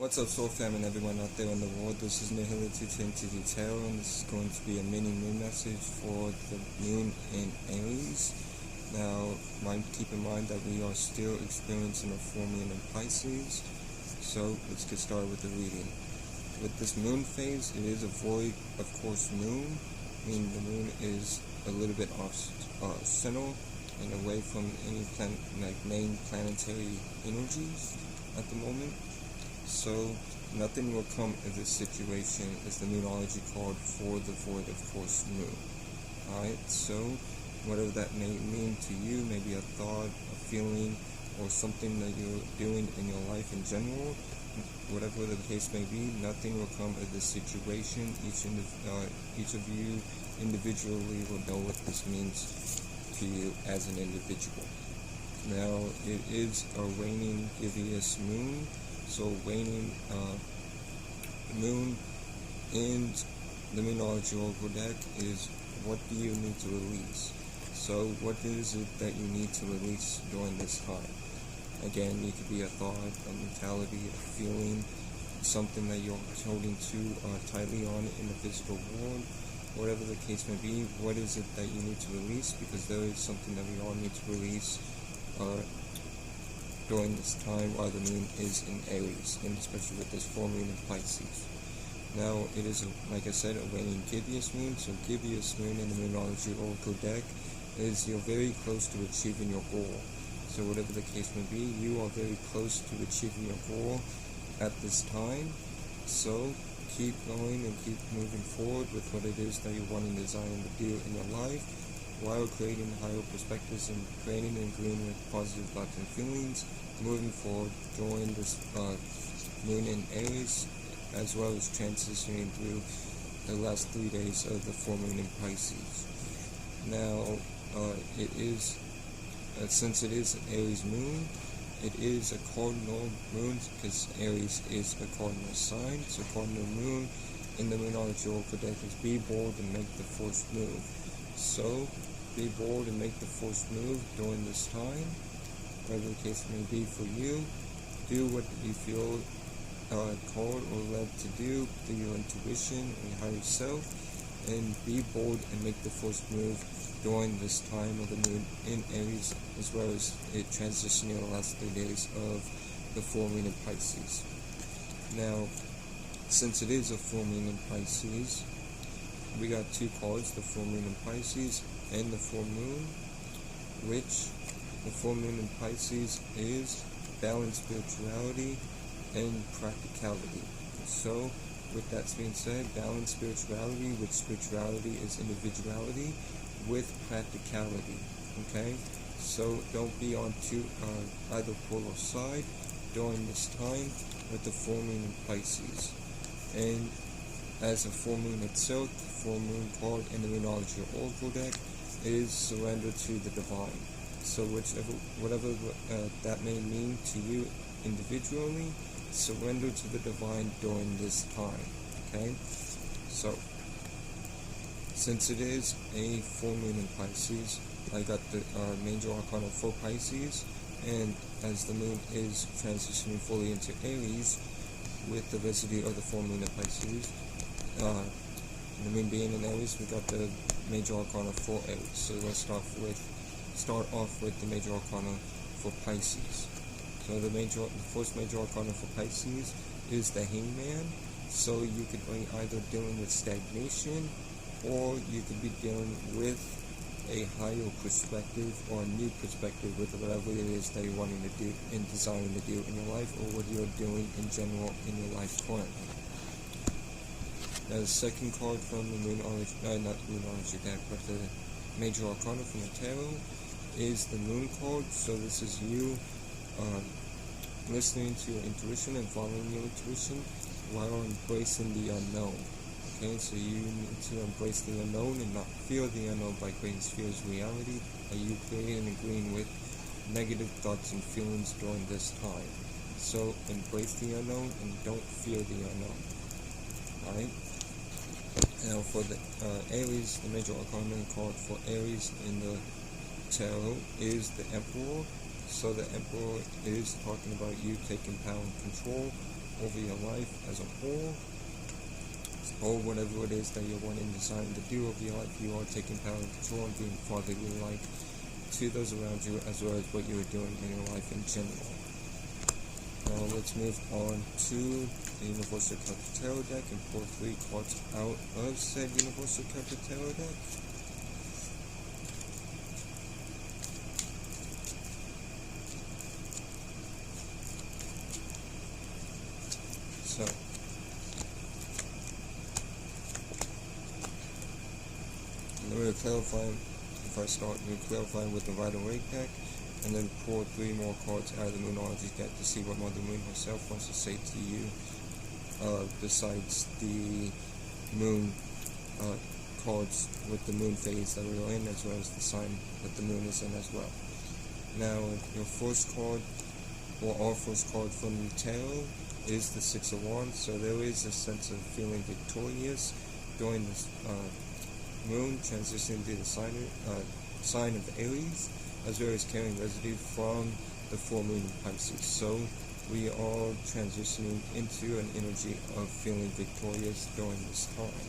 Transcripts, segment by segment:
What's up, Soul Fam, and everyone out there in the world? This is Nihility Trinity Tarot, and this is going to be a mini moon message for the moon in Aries. Now, keep in mind that we are still experiencing a full moon in Pisces, so let's get started with the reading. With this moon phase, it is a void, of course, moon, meaning the moon is a little bit off center and away from any main planetary energies at the moment. So nothing will come of this situation is the moonology card for the void, of course, moon. Alright, so whatever that may mean to you, maybe a thought, a feeling, or something that you're doing in your life in general, whatever the case may be, nothing will come of this situation. Each of you individually will know what this means to you as an individual. Now, it is a waning gibbous moon. So waning moon in the moonology oracle deck is, what do you need to release? So what is it that you need to release during this time? Again, it could be a thought, a mentality, a feeling, something that you're holding too tightly on in the physical world. Whatever the case may be, what is it that you need to release? Because there is something that we all need to release during this time while the moon is in Aries, and especially with this full moon in Pisces. Now, it is, like I said, a waning gibbous moon. So gibbous moon in the moonology oracle deck is you're very close to achieving your goal. So whatever the case may be, you are very close to achieving your goal at this time. So keep going and keep moving forward with what it is that you want and desire to do in your life, while creating higher perspectives and creating and agreeing with positive thoughts and feelings, moving forward during this moon in Aries, as well as transitioning through the last 3 days of the full moon in Pisces. Now, it is, since it is an Aries moon, it is a cardinal moon, because Aries is a cardinal sign. So cardinal moon in the moonology oracle deck is be bold and make the first move. So be bold and make the first move during this time, whatever the case may be for you. Do what you feel called or led to do through your intuition and your higher self, and be bold and make the first move during this time of the moon in Aries, as well as it transitioning the last 3 days of the full moon in Pisces. Now, since it is a full moon in Pisces, we got two cards, the full moon in Pisces and the full moon, which the full moon in Pisces is balanced spirituality and practicality. So with that being said, balanced spirituality, which spirituality is individuality with practicality. Okay, so don't be on either polar side during this time with the full moon in Pisces. And as a full moon itself, the full moon card in the moonology oracle deck is surrender to the divine. So whatever that may mean to you individually, surrender to the divine during this time. Okay, so since it is a full moon in Pisces, I got the major arcana for Pisces, and as the moon is transitioning fully into Aries with the residue of the full moon in Pisces, the moon being in Aries, we got the major arcana for Aries. So let's start off with the major arcana for Pisces. So the first major arcana for Pisces is the Hangman. So you could be either dealing with stagnation, or you could be dealing with a higher perspective or a new perspective with whatever it is that you're wanting to do and desiring to do in your life, or what you're doing in general in your life currently. Now, the second card from the not the moonology deck, but the major arcana from the tarot is the moon card. So this is you listening to your intuition and following your intuition while embracing the unknown. Okay, so you need to embrace the unknown and not fear the unknown by creating spheres of reality. Are you creating and agreeing with negative thoughts and feelings during this time? So embrace the unknown and don't fear the unknown. Alright? Now for the Aries, the major arcana card for Aries in the tarot is the Emperor. So the Emperor is talking about you taking power and control over your life as a whole, or whatever it is that you're wanting deciding to do over your life. You are taking power and control and being fatherly like to those around you, as well as what you are doing in your life in general. Now let's move on to the Universal Celtic Tarot deck and pull 3 cards out of said Universal Celtic Tarot deck. So, we're clarifying, if I start, we're clarifying with the Rider-Waite deck, and then pull 3 more cards out of the Moonology deck to see what Mother Moon herself wants to say to you, besides the Moon cards with the Moon phase that we are in, as well as the sign that the Moon is in as well. Now, your first card, or our first card from the tarot, is the Six of Wands, so there is a sense of feeling victorious during this Moon transitioning to the sign of Aries, as well as carrying residue from the full moon in Pisces. So we are transitioning into an energy of feeling victorious during this time.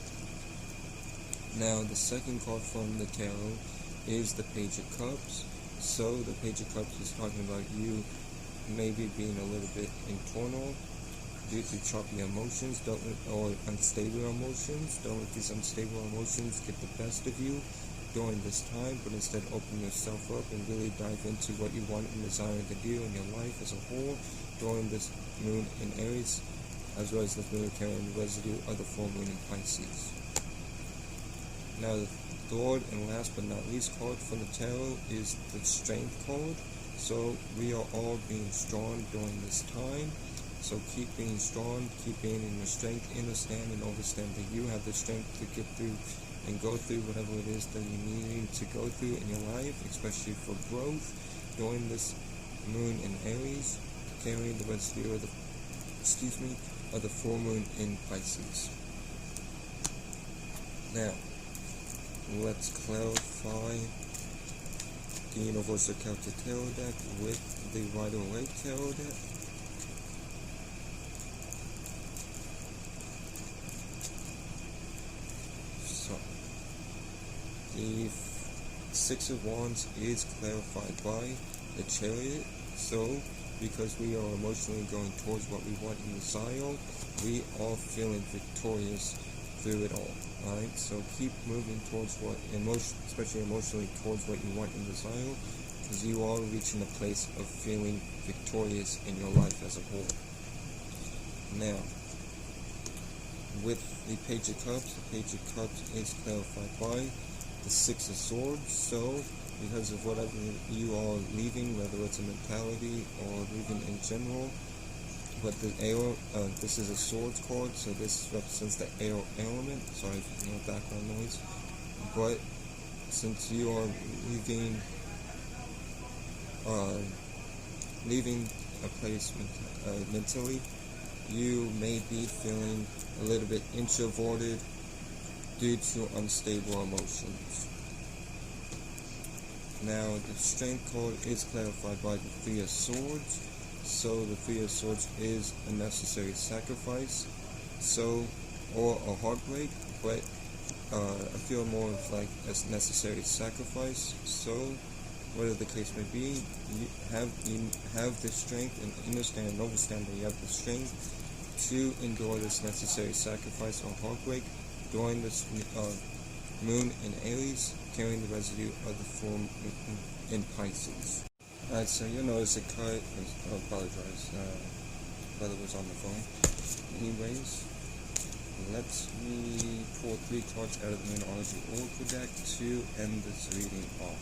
Now, the second card from the tarot is the Page of Cups. So the Page of Cups is talking about you maybe being a little bit internal due to choppy emotions, or unstable emotions. Don't let these unstable emotions get the best of you during this time, but instead open yourself up and really dive into what you want and desire to do in your life as a whole during this Moon in Aries, as well as the Moon carrying the residue of the full moon in Pisces. Now, the third and last but not least card from the tarot is the Strength card. So we are all being strong during this time. So keep being strong, keep being in your strength, understand and overstand that you have the strength to get through and go through whatever it is that you need to go through in your life, especially for growth during this Moon in Aries, carrying the residue of the full moon in Pisces. Now, let's clarify the Universal Celtic Tarot deck with the Rider-Waite Tarot deck. So, the Six of Wands is clarified by the Chariot. So, because we are emotionally going towards what we want and desire, we are feeling victorious through it all. Alright, so keep moving towards what especially emotionally towards what you want and desire, because you are reaching a place of feeling victorious in your life as a whole. Now, with the Page of Cups, the Page of Cups is clarified by the Six of Swords. So, because of whatever you are leaving, whether it's a mentality or leaving in general, but the air, this is a swords card, so this represents the air element. Sorry for the background noise. But since you are leaving a place mentally, you may be feeling a little bit introverted due to unstable emotions. Now, the Strength card is clarified by the Three of Swords. So the Three of Swords is a necessary sacrifice, or a heartbreak, but I feel more of like a necessary sacrifice. So, whatever the case may be, you have the strength and understand and overstand that you have the strength to endure this necessary sacrifice or heartbreak during this Moon in Aries, carrying the residue of the full moon in Pisces. Alright, so you'll notice it cut. I apologize. Brother was on the phone. Anyways, let me pull 3 cards out of the Moonology Oracle deck to end this reading off.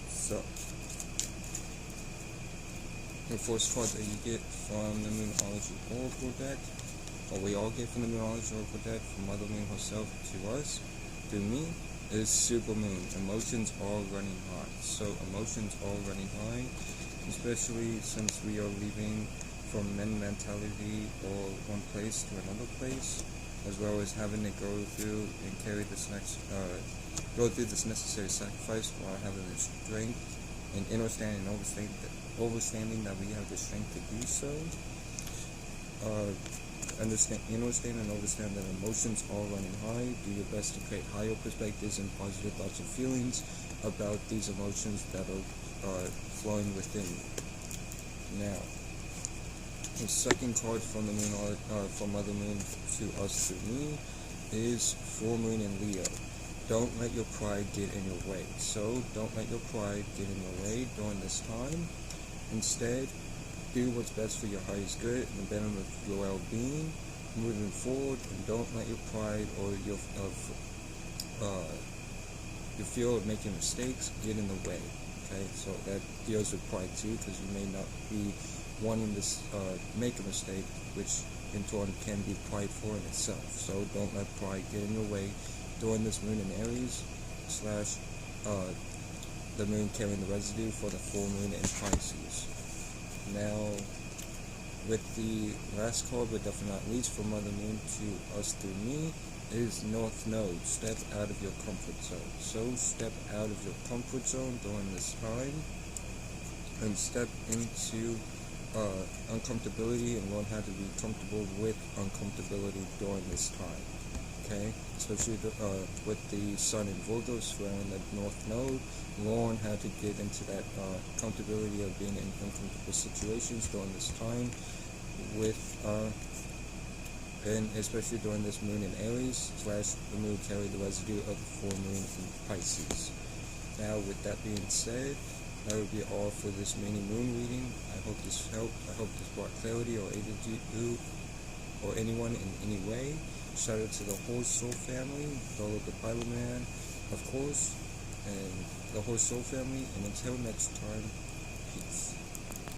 So, the first card that you get from the Moonology Oracle deck, or we all get from the Moonology Oracle deck, from Mother Moon herself to us, through me, is Super Moon. Emotions are running high. So emotions are running high, especially since we are leaving from mentality or one place to another place, as well as having to go through and carry this next go through this necessary sacrifice while having the strength and understanding that we have the strength to do so. Understand and understand that emotions are running high. Do your best to create higher perspectives and positive thoughts and feelings about these emotions that are flowing within you. Now, the second card from the moon, from Mother Moon to us through me, is full moon in Leo. Don't let your pride get in your way. So don't let your pride get in your way during this time. Instead, do what's best for your highest good and the betterment of your well-being moving forward, and don't let your pride or your fear of making mistakes get in the way. Okay, so that deals with pride too, because you may not be wanting to make a mistake, which in turn can be prideful in itself. So don't let pride get in your way during this moon in Aries / the moon carrying the residue for the full moon in Pisces. Now, with the last card, but definitely not least, from Mother Moon to us through me, is North Node. Step out of your comfort zone. So step out of your comfort zone during this time and step into uncomfortability and learn how to be comfortable with uncomfortability during this time. Okay, especially with the Sun in Virgo surrounding the North Node, learn how to get into that comfortability of being in uncomfortable situations during this time, and especially during this moon in Aries / the moon carry the residue of the full moon in Pisces. Now, with that being said, that would be all for this mini moon reading. I hope this helped. I hope this brought clarity or aided you or anyone in any way. Shout out to the whole Soul family, Dolo the Bible Man, of course, and the whole Soul family. And until next time,